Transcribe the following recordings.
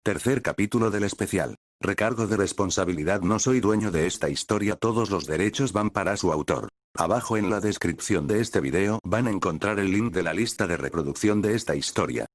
Tercer capítulo del especial. Recargo de responsabilidad. No soy dueño de esta historia, todos los derechos van para su autor. Abajo en la descripción de este video van a encontrar el link de la lista de reproducción de esta historia.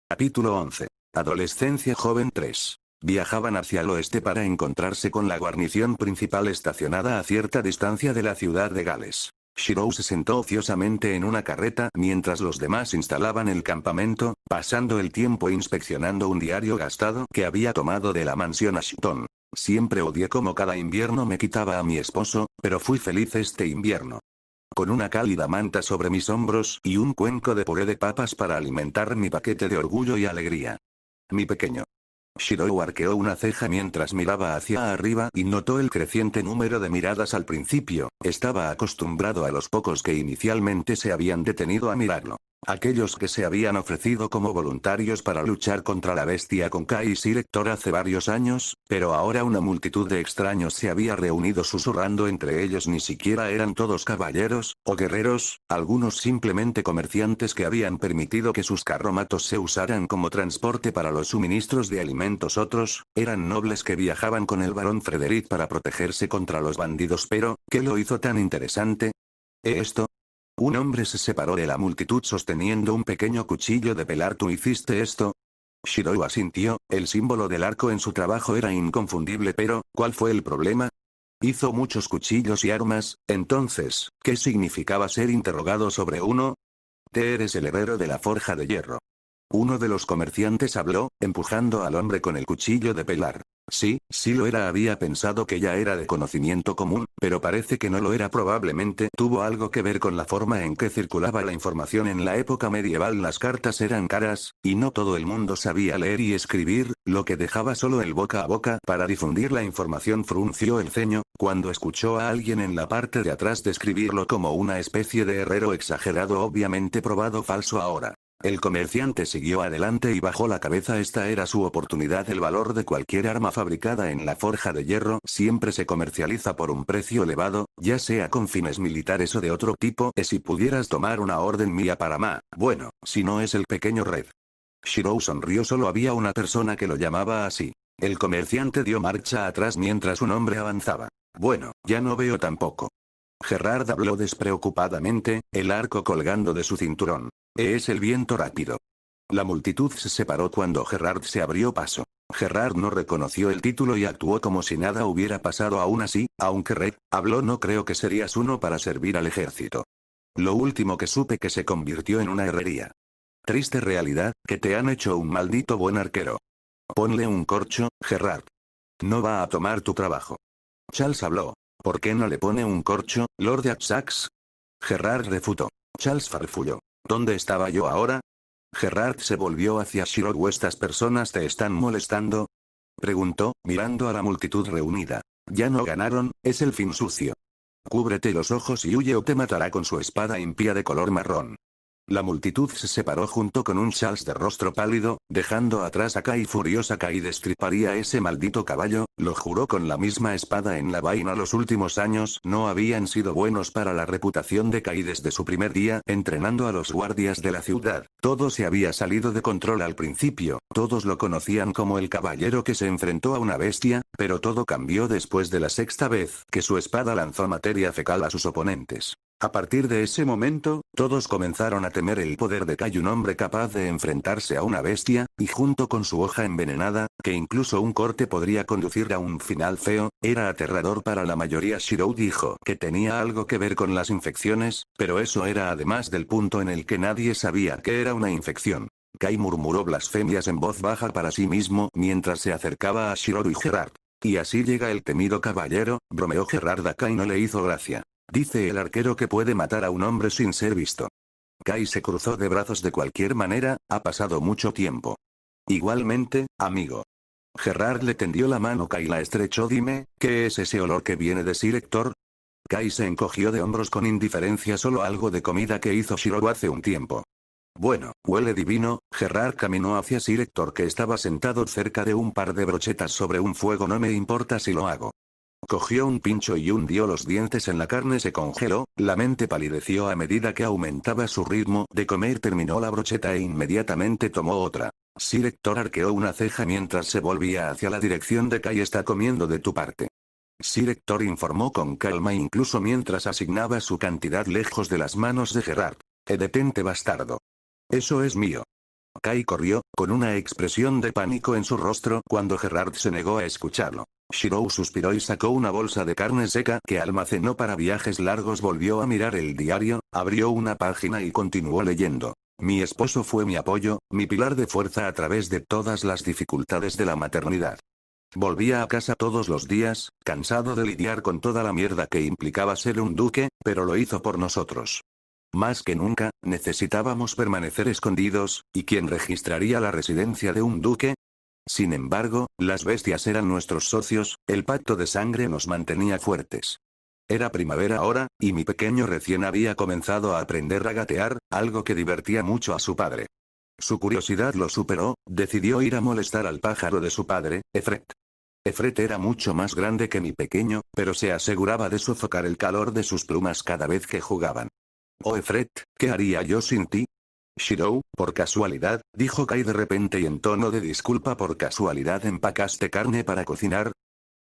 Capítulo 11. Adolescencia joven 3. Viajaban hacia el oeste para encontrarse con la guarnición principal estacionada a cierta distancia de la ciudad de Gales. Shirou se sentó ociosamente en una carreta mientras los demás instalaban el campamento, pasando el tiempo inspeccionando un diario gastado que había tomado de la mansión Ashton. Siempre odié cómo cada invierno me quitaba a mi esposo, pero fui feliz este invierno. Con una cálida manta sobre mis hombros y un cuenco de puré de papas para alimentar mi paquete de orgullo y alegría. Mi pequeño. Shirou arqueó una ceja mientras miraba hacia arriba y notó el creciente número de miradas al principio. Estaba acostumbrado a los pocos que inicialmente se habían detenido a mirarlo. Aquellos que se habían ofrecido como voluntarios para luchar contra la bestia con Kai Selector hace varios años, pero ahora una multitud de extraños se había reunido susurrando entre ellos. Ni siquiera eran todos caballeros, o guerreros, algunos simplemente comerciantes que habían permitido que sus carromatos se usaran como transporte para los suministros de alimentos. Otros, eran nobles que viajaban con el barón Frederick para protegerse contra los bandidos. Pero, ¿qué lo hizo tan interesante? ¿Esto? Un hombre se separó de la multitud sosteniendo un pequeño cuchillo de pelar. ¿Tú hiciste esto? Shirou asintió, el símbolo del arco en su trabajo era inconfundible. Pero, ¿cuál fue el problema? Hizo muchos cuchillos y armas, entonces, ¿qué significaba ser interrogado sobre uno? Te eres el herrero de la forja de hierro. Uno de los comerciantes habló, empujando al hombre con el cuchillo de pelar. Sí lo era. Había pensado que ya era de conocimiento común, pero parece que no lo era. Probablemente tuvo algo que ver con la forma en que circulaba la información en la época medieval. Las cartas eran caras, y no todo el mundo sabía leer y escribir, lo que dejaba solo el boca a boca para difundir la información. Frunció el ceño cuando escuchó a alguien en la parte de atrás describirlo como una especie de herrero exagerado, obviamente probado falso ahora. El comerciante siguió adelante y bajó la cabeza. Esta era su oportunidad. El valor de cualquier arma fabricada en la forja de hierro siempre se comercializa por un precio elevado, ya sea con fines militares o de otro tipo. Si pudieras tomar una orden mía para bueno, si no es el pequeño Red. Shirou sonrió. Solo había una persona que lo llamaba así. El comerciante dio marcha atrás mientras un hombre avanzaba. Bueno, ya no veo tampoco. Gerard habló despreocupadamente, el arco colgando de su cinturón. Es el viento rápido. La multitud se separó cuando Gerard se abrió paso. Gerard no reconoció el título y actuó como si nada hubiera pasado. Aún así, aunque Red habló, no creo que serías uno para servir al ejército. Lo último que supe que se convirtió en una herrería. Triste realidad, que te han hecho un maldito buen arquero. Ponle un corcho, Gerard. No va a tomar tu trabajo. Charles habló. ¿Por qué no le pone un corcho, Lord Axax? Gerard refutó. Charles farfulló. ¿Dónde estaba yo ahora? Gerard se volvió hacia Shirou. ¿Estas personas te están molestando? Preguntó, mirando a la multitud reunida. Ya no ganaron, es el fin sucio. Cúbrete los ojos y huye o te matará con su espada impía de color marrón. La multitud se separó junto con un Charles de rostro pálido, dejando atrás a Kai. Furiosa, Kai destriparía ese maldito caballo, lo juró con la misma espada en la vaina. Los últimos años no habían sido buenos para la reputación de Kai. Desde su primer día entrenando a los guardias de la ciudad, todo se había salido de control al principio. Todos lo conocían como el caballero que se enfrentó a una bestia, pero todo cambió después de la sexta vez que su espada lanzó materia fecal a sus oponentes. A partir de ese momento, todos comenzaron a temer el poder de Kai, un hombre capaz de enfrentarse a una bestia, y junto con su hoja envenenada, que incluso un corte podría conducir a un final feo, era aterrador para la mayoría. Shirou dijo que tenía algo que ver con las infecciones, pero eso era además del punto en el que nadie sabía que era una infección. Kai murmuró blasfemias en voz baja para sí mismo mientras se acercaba a Shirou y Gerard. Y así llega el temido caballero, bromeó Gerard. A Kai no le hizo gracia. Dice el arquero que puede matar a un hombre sin ser visto. Kai se cruzó de brazos. De cualquier manera, ha pasado mucho tiempo. Igualmente, amigo. Gerard le tendió la mano. Kai la estrechó. Dime, ¿qué es ese olor que viene de Selector? Kai se encogió de hombros con indiferencia. Solo algo de comida que hizo Shirou hace un tiempo. Bueno, huele divino. Gerard caminó hacia Selector, que estaba sentado cerca de un par de brochetas sobre un fuego. No me importa si lo hago. Cogió un pincho y hundió los dientes en la carne. Se congeló, la mente palideció a medida que aumentaba su ritmo de comer. Terminó la brocheta e inmediatamente tomó otra. Sir Hector arqueó una ceja mientras se volvía hacia la dirección de Kai. Está comiendo de tu parte. Sir Hector informó con calma incluso mientras asignaba su cantidad lejos de las manos de Gerard. Detente bastardo. Eso es mío. Kai corrió, con una expresión de pánico en su rostro cuando Gerard se negó a escucharlo. Shirou suspiró y sacó una bolsa de carne seca que almacenó para viajes largos. Volvió a mirar el diario, abrió una página y continuó leyendo. Mi esposo fue mi apoyo, mi pilar de fuerza a través de todas las dificultades de la maternidad. Volvía a casa todos los días, cansado de lidiar con toda la mierda que implicaba ser un duque, pero lo hizo por nosotros. Más que nunca, necesitábamos permanecer escondidos, ¿y quién registraría la residencia de un duque? Sin embargo, las bestias eran nuestros socios, el pacto de sangre nos mantenía fuertes. Era primavera ahora, y mi pequeño recién había comenzado a aprender a gatear, algo que divertía mucho a su padre. Su curiosidad lo superó, decidió ir a molestar al pájaro de su padre, Efret. Efret era mucho más grande que mi pequeño, pero se aseguraba de sofocar el calor de sus plumas cada vez que jugaban. Oh Efret, ¿qué haría yo sin ti? Shirou, por casualidad, dijo Kai de repente y en tono de disculpa, por casualidad empacaste carne para cocinar.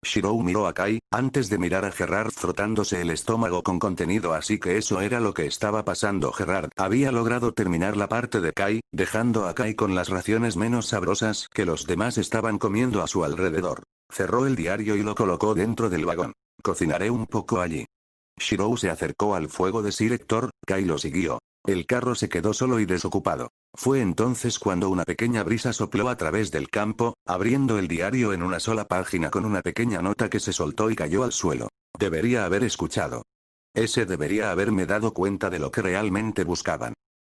Shirou miró a Kai, antes de mirar a Gerard frotándose el estómago con contenido, así que eso era lo que estaba pasando. Gerard había logrado terminar la parte de Kai, dejando a Kai con las raciones menos sabrosas que los demás estaban comiendo a su alrededor. Cerró el diario y lo colocó dentro del vagón. Cocinaré un poco allí. Shirou se acercó al fuego de Sir Hector, Kai lo siguió. El carro se quedó solo y desocupado. Fue entonces cuando una pequeña brisa sopló a través del campo, abriendo el diario en una sola página con una pequeña nota que se soltó y cayó al suelo. Debería haber escuchado. Ese debería haberme dado cuenta de lo que realmente buscaban.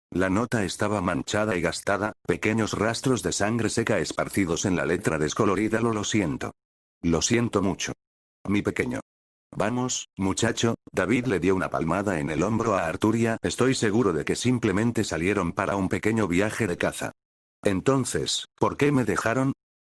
La nota estaba manchada y gastada, pequeños rastros de sangre seca esparcidos en la letra descolorida. Lo siento. Lo siento mucho. Mi pequeño. Vamos, muchacho, David le dio una palmada en el hombro a Arturia. Estoy seguro de que simplemente salieron para un pequeño viaje de caza. Entonces, ¿por qué me dejaron?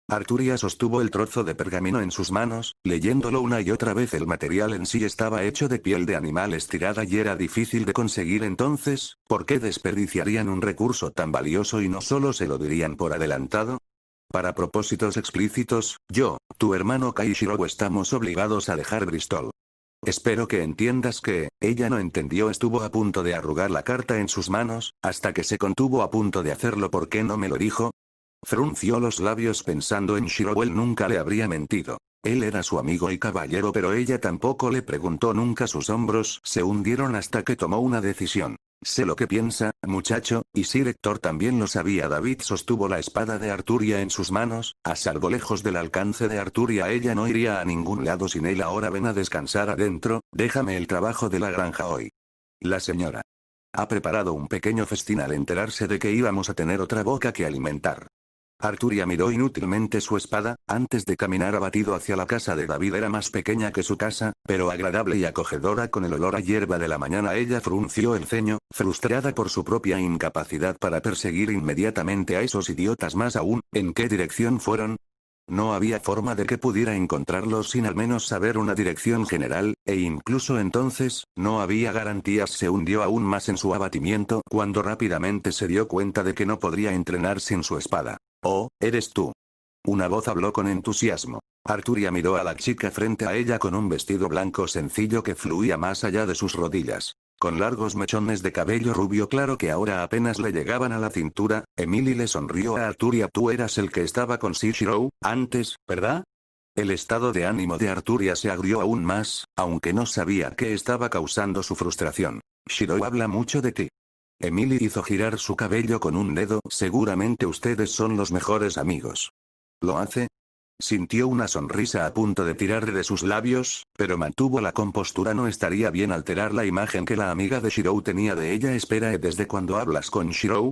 Arturia sostuvo el trozo de pergamino en sus manos, leyéndolo una y otra vez. El material en sí estaba hecho de piel de animal estirada y era difícil de conseguir. Entonces, ¿por qué desperdiciarían un recurso tan valioso y no solo se lo dirían por adelantado? Para propósitos explícitos, yo, tu hermano Kai y Shirou estamos obligados a dejar Bristol. Espero que entiendas que, ella no entendió. Estuvo a punto de arrugar la carta en sus manos, hasta que se contuvo a punto de hacerlo. ¿Por qué no me lo dijo? Frunció los labios pensando en Shirou. Él nunca le habría mentido. Él era su amigo y caballero, pero ella tampoco le preguntó nunca. Sus hombros se hundieron hasta que tomó una decisión. Sé lo que piensa, muchacho, y Sir Hector también lo sabía. David sostuvo la espada de Arturia en sus manos, a salvo lejos del alcance de Arturia. Ella no iría a ningún lado sin él. Ahora ven a descansar adentro, déjame el trabajo de la granja hoy. La señora ha preparado un pequeño festín al enterarse de que íbamos a tener otra boca que alimentar. Arturia miró inútilmente su espada, antes de caminar abatido hacia la casa de David. Era más pequeña que su casa, pero agradable y acogedora con el olor a hierba de la mañana. Ella frunció el ceño, frustrada por su propia incapacidad para perseguir inmediatamente a esos idiotas. Más aún, ¿en qué dirección fueron? No había forma de que pudiera encontrarlos sin al menos saber una dirección general, e incluso entonces, no había garantías. Se hundió aún más en su abatimiento cuando rápidamente se dio cuenta de que no podría entrenar sin su espada. Oh, ¿eres tú? Una voz habló con entusiasmo. Arturia miró a la chica frente a ella con un vestido blanco sencillo que fluía más allá de sus rodillas. Con largos mechones de cabello rubio claro que ahora apenas le llegaban a la cintura, Emily le sonrió a Arturia. Tú eras el que estaba con Shirou antes, ¿verdad? El estado de ánimo de Arturia se agrió aún más, aunque no sabía qué estaba causando su frustración. Shirou habla mucho de ti. Emily hizo girar su cabello con un dedo. Seguramente ustedes son los mejores amigos. ¿Lo hace? Sintió una sonrisa a punto de tirar de sus labios, pero mantuvo la compostura. No estaría bien alterar la imagen que la amiga de Shirou tenía de ella. Espera, ¿desde cuándo hablas con Shirou?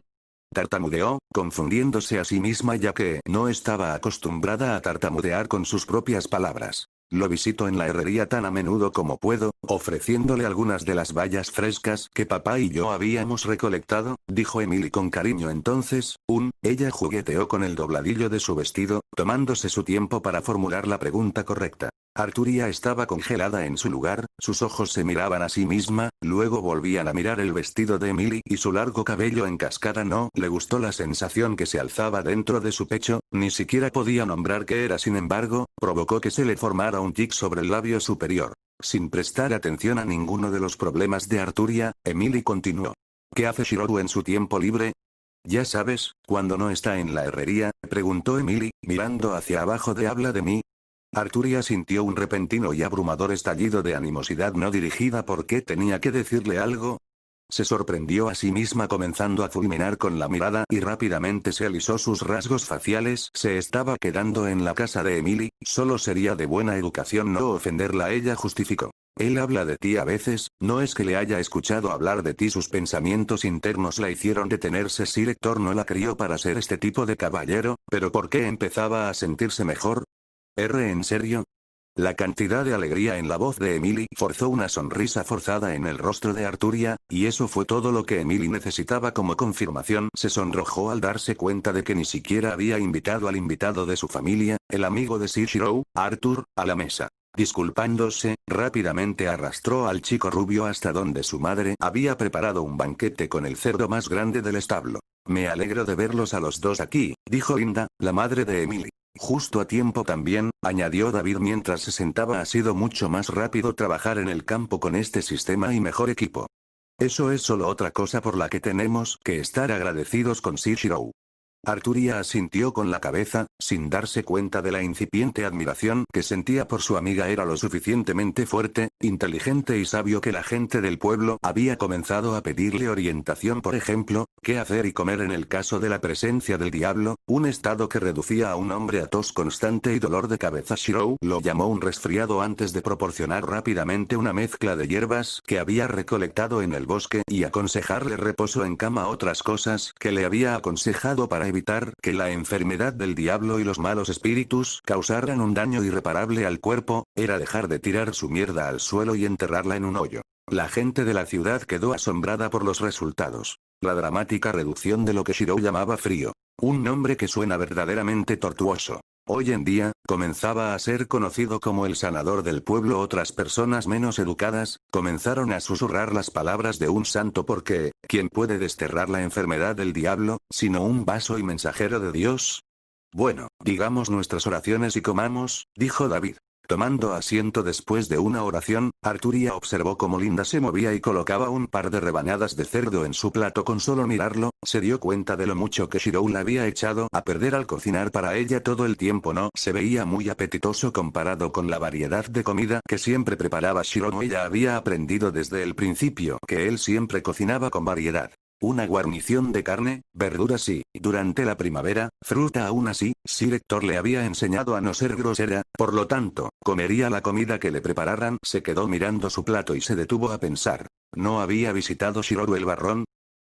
Tartamudeó, confundiéndose a sí misma ya que no estaba acostumbrada a tartamudear con sus propias palabras. Lo visito en la herrería tan a menudo como puedo, ofreciéndole algunas de las bayas frescas que papá y yo habíamos recolectado, dijo Emily con cariño. Entonces, ella jugueteó con el dobladillo de su vestido, tomándose su tiempo para formular la pregunta correcta. Arturia estaba congelada en su lugar, sus ojos se miraban a sí misma, luego volvían a mirar el vestido de Emily y su largo cabello en cascada. No le gustó la sensación que se alzaba dentro de su pecho, ni siquiera podía nombrar qué era. Sin embargo, provocó que se le formara un tic sobre el labio superior. Sin prestar atención a ninguno de los problemas de Arturia, Emily continuó. ¿Qué hace Shirou en su tiempo libre? Ya sabes, cuando no está en la herrería, preguntó Emily, mirando hacia abajo. ¿Habla de mí? Arturia sintió un repentino y abrumador estallido de animosidad no dirigida. ¿Por qué tenía que decirle algo? Se sorprendió a sí misma comenzando a fulminar con la mirada y rápidamente se alisó sus rasgos faciales. Se estaba quedando en la casa de Emily, solo sería de buena educación no ofenderla. Ella justificó. Él habla de ti a veces, no es que le haya escuchado hablar de ti. Sus pensamientos internos la hicieron detenerse. Sir Hector no la crió para ser este tipo de caballero, pero ¿por qué empezaba a sentirse mejor? ¿En serio? La cantidad de alegría en la voz de Emily forzó una sonrisa forzada en el rostro de Arturia, y eso fue todo lo que Emily necesitaba como confirmación. Se sonrojó al darse cuenta de que ni siquiera había invitado al invitado de su familia, el amigo de Sir Shirou, Arthur, a la mesa. Disculpándose, rápidamente arrastró al chico rubio hasta donde su madre había preparado un banquete con el cerdo más grande del establo. Me alegro de verlos a los dos aquí, dijo Linda, la madre de Emily. Justo a tiempo también, añadió David mientras se sentaba. Ha sido mucho más rápido trabajar en el campo con este sistema y mejor equipo. Eso es solo otra cosa por la que tenemos que estar agradecidos con Sir Shirou. Arturia asintió con la cabeza, sin darse cuenta de la incipiente admiración que sentía por su amiga. Era lo suficientemente fuerte, inteligente y sabio que la gente del pueblo había comenzado a pedirle orientación. Por ejemplo, qué hacer y comer en el caso de la presencia del diablo, un estado que reducía a un hombre a tos constante y dolor de cabeza. Shirou lo llamó un resfriado antes de proporcionar rápidamente una mezcla de hierbas que había recolectado en el bosque y aconsejarle reposo en cama. Otras cosas que le había aconsejado para evitar que la enfermedad del diablo y los malos espíritus causaran un daño irreparable al cuerpo, era dejar de tirar su mierda al suelo y enterrarla en un hoyo. La gente de la ciudad quedó asombrada por los resultados. La dramática reducción de lo que Shirou llamaba frío. Un nombre que suena verdaderamente tortuoso. Hoy en día, comenzaba a ser conocido como el sanador del pueblo. Otras personas menos educadas, comenzaron a susurrar las palabras de un santo porque, ¿quién puede desterrar la enfermedad del diablo, sino un vaso y mensajero de Dios? Bueno, digamos nuestras oraciones y comamos, dijo David. Tomando asiento después de una oración, Arturia observó cómo Linda se movía y colocaba un par de rebanadas de cerdo en su plato. Con solo mirarlo, se dio cuenta de lo mucho que Shirou la había echado a perder al cocinar para ella todo el tiempo. No se veía muy apetitoso comparado con la variedad de comida que siempre preparaba Shirou. Ella había aprendido desde el principio que él siempre cocinaba con variedad. Una guarnición de carne, verduras y, durante la primavera, fruta. Aún así, Sir Hector le había enseñado a no ser grosera, por lo tanto, comería la comida que le prepararan. Se quedó mirando su plato y se detuvo a pensar. ¿No había visitado Shirou el barrón?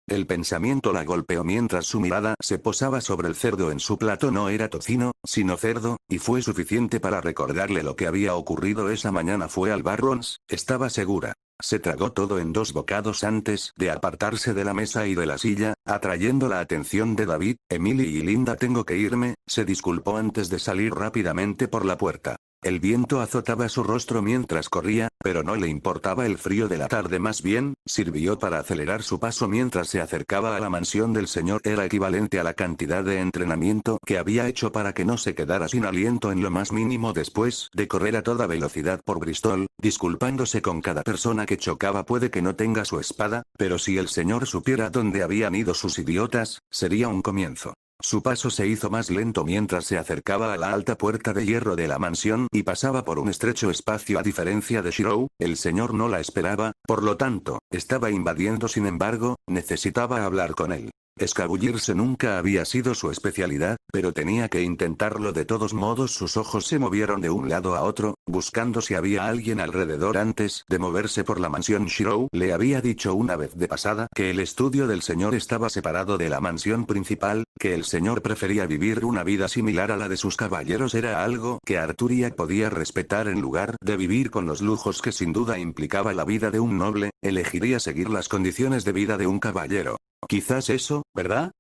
El pensamiento la golpeó mientras su mirada se posaba sobre el cerdo en su plato. No era tocino, sino cerdo, y fue suficiente para recordarle lo que había ocurrido esa mañana. Fue al Barrons, estaba segura. Se tragó todo en 2 bocados antes de apartarse de la mesa y de la silla, atrayendo la atención de David, Emily y Linda. Tengo que irme, se disculpó antes de salir rápidamente por la puerta. El viento azotaba su rostro mientras corría, pero no le importaba el frío de la tarde. Más bien, sirvió para acelerar su paso mientras se acercaba a la mansión del señor. Era equivalente a la cantidad de entrenamiento que había hecho para que no se quedara sin aliento en lo más mínimo después de correr a toda velocidad por Bristol, disculpándose con cada persona que chocaba. Puede que no tenga su espada, pero si el señor supiera dónde habían ido sus idiotas, sería un comienzo. Su paso se hizo más lento mientras se acercaba a la alta puerta de hierro de la mansión y pasaba por un estrecho espacio. A diferencia de Shirou, el señor no la esperaba, por lo tanto, estaba invadiendo. Sin embargo, necesitaba hablar con él. Escabullirse nunca había sido su especialidad, pero tenía que intentarlo de todos modos. Sus ojos se movieron de un lado a otro, buscando si había alguien alrededor antes de moverse por la mansión. Shirou le había dicho una vez de pasada que el estudio del señor estaba separado de la mansión principal, que el señor prefería vivir una vida similar a la de sus caballeros. Era algo que Arturia podía respetar. En lugar de vivir con los lujos que sin duda implicaba la vida de un noble, elegiría seguir las condiciones de vida de un caballero. Quizás eso, ¿verdad?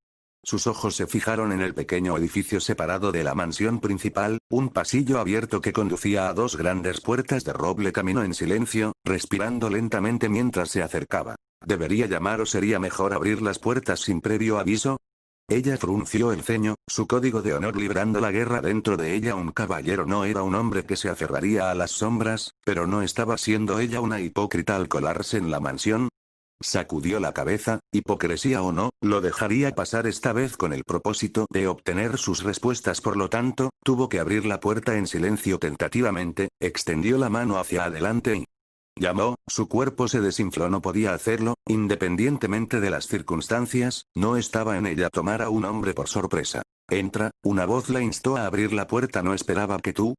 Sus ojos se fijaron en el pequeño edificio separado de la mansión principal, un pasillo abierto que conducía a dos grandes puertas de roble. Caminó en silencio, respirando lentamente mientras se acercaba. ¿Debería llamar o sería mejor abrir las puertas sin previo aviso? Ella frunció el ceño, su código de honor librando la guerra dentro de ella. Un caballero no era un hombre que se aferraría a las sombras, pero no estaba siendo ella una hipócrita al colarse en la mansión. Sacudió la cabeza, hipocresía o no, lo dejaría pasar esta vez con el propósito de obtener sus respuestas. Por lo tanto, tuvo que abrir la puerta en silencio tentativamente, extendió la mano hacia adelante y llamó, su cuerpo se desinfló. No podía hacerlo, independientemente de las circunstancias, no estaba en ella tomar a un hombre por sorpresa. Entra, una voz la instó a abrir la puerta. No esperaba que tú.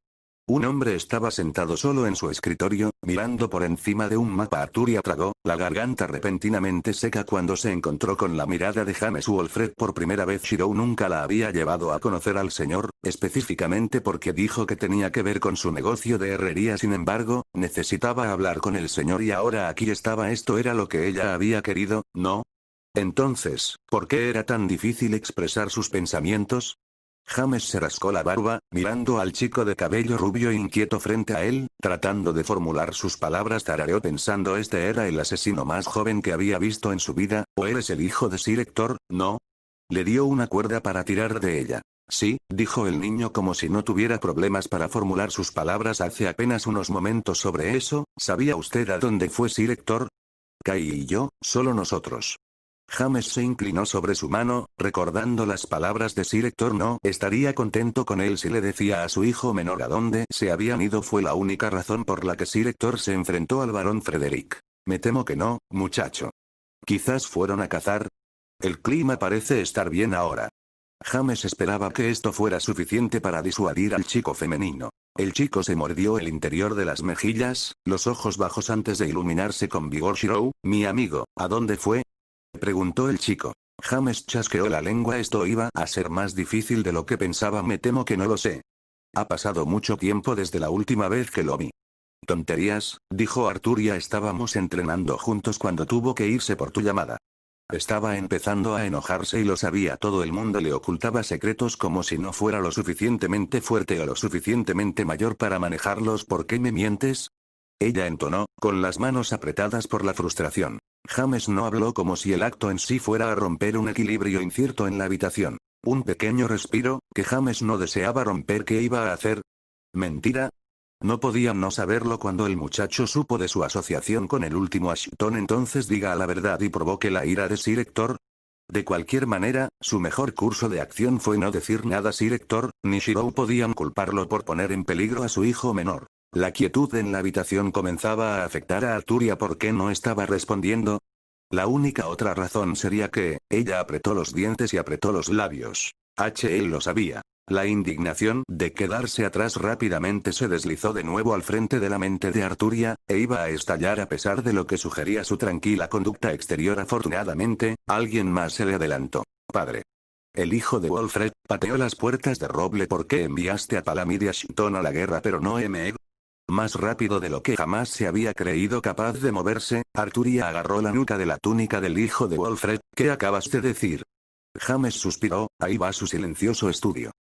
Un hombre estaba sentado solo en su escritorio, mirando por encima de un mapa. Arturia tragó, la garganta repentinamente seca cuando se encontró con la mirada de James Wolfred por primera vez. Shirou nunca la había llevado a conocer al señor, específicamente porque dijo que tenía que ver con su negocio de herrería. Sin embargo, necesitaba hablar con el señor y ahora aquí estaba. Esto era lo que ella había querido, ¿no? Entonces, ¿por qué era tan difícil expresar sus pensamientos? James se rascó la barba, mirando al chico de cabello rubio inquieto frente a él, tratando de formular sus palabras. Tarareó pensando: este era el asesino más joven que había visto en su vida, o eres el hijo de Sir Hector, ¿no? Le dio una cuerda para tirar de ella. Sí, dijo el niño como si no tuviera problemas para formular sus palabras hace apenas unos momentos. Sobre eso, ¿sabía usted a dónde fue Sir Hector? Kai y yo, solo nosotros. James se inclinó sobre su mano, recordando las palabras de Sir Hector. No estaría contento con él si le decía a su hijo menor a dónde se habían ido. Fue la única razón por la que Sir Hector se enfrentó al barón Frederick. Me temo que no, muchacho. Quizás fueron a cazar. El clima parece estar bien ahora. James esperaba que esto fuera suficiente para disuadir al chico femenino. El chico se mordió el interior de las mejillas, los ojos bajos antes de iluminarse con vigor. Shirou, mi amigo, ¿a dónde fue? Preguntó el chico. James chasqueó la lengua. Esto iba a ser más difícil de lo que pensaba. Me temo que no lo sé. Ha pasado mucho tiempo desde la última vez que lo vi. Tonterías, dijo Arturia. Estábamos entrenando juntos cuando tuvo que irse por tu llamada. Estaba empezando a enojarse y lo sabía. Todo el mundo le ocultaba secretos como si no fuera lo suficientemente fuerte o lo suficientemente mayor para manejarlos. ¿Por qué me mientes? Ella entonó, con las manos apretadas por la frustración. James no habló como si el acto en sí fuera a romper un equilibrio incierto en la habitación. Un pequeño respiro, que James no deseaba romper. ¿Qué iba a hacer? ¿Mentira? No podía no saberlo cuando el muchacho supo de su asociación con el último Ashton. Entonces diga la verdad y provoque la ira de Sir Hector. De cualquier manera, su mejor curso de acción fue no decir nada. Sir Hector, ni Shirou podían culparlo por poner en peligro a su hijo menor. La quietud en la habitación comenzaba a afectar a Arturia. ¿Por qué no estaba respondiendo? La única otra razón sería que, ella apretó los dientes y apretó los labios. Él lo sabía. La indignación de quedarse atrás rápidamente se deslizó de nuevo al frente de la mente de Arturia, e iba a estallar a pesar de lo que sugería su tranquila conducta exterior. Afortunadamente, alguien más se le adelantó. Padre. El hijo de Wolfred pateó las puertas de roble. ¿Por qué enviaste a Palamide y Ashton a la guerra pero no a Meg? Más rápido de lo que jamás se había creído capaz de moverse, Arturia agarró la nuca de la túnica del hijo de Wolfred. ¿Qué acabas de decir? James suspiró. Ahí va su silencioso estudio.